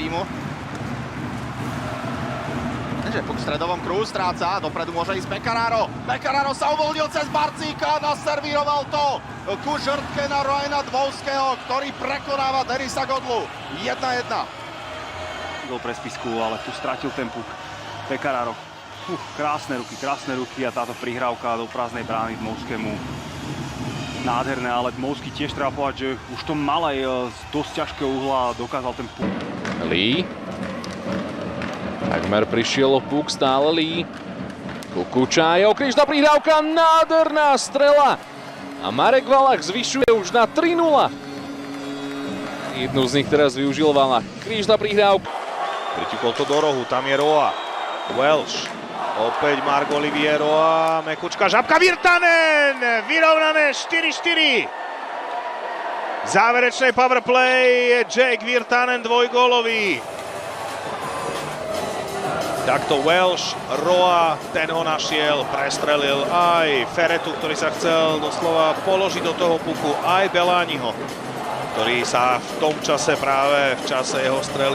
týmu. Takže puk v stredovom kruhu stráca, dopredu môže ísť Pekararo. Pekararo sa uvoľnil cez Barcíka, naservíroval to ku žrtke na Ryana Dvouského, ktorý prekonáva Denisa Godlu. 1-1. Gol pre Spisku, ale tu stratil ten puk Pekararo. Krásne ruky a táto prihrávka do prázdnej brány Dmovskému. Nádherné, ale Dmovský tiež treba povedať, že už to mal aj z dosť ťažkého uhla a dokázal ten puk. Lee. Takmer prišiel o puk, stále Lee. Kukučajov, krížna prihrávka, nádherná strela. A Marek Valach zvyšuje už na 3-0. Jednu z nich teraz využil Valach. Krížna prihrávka. Pritikol to do rohu, tam je Roa. Welsh. Opäť Marc Olivier Roa, mekučka, žabka, Virtanen! Vyrovnané 4-4. Záverečnej powerplay je Jake Virtanen dvojgólový. Takto Welsh, Roa, ten ho našiel, prestrelil aj Ferretu, ktorý sa chcel doslova položiť do toho puku, aj Belaniho, ktorý sa v tom čase práve v čase jeho strely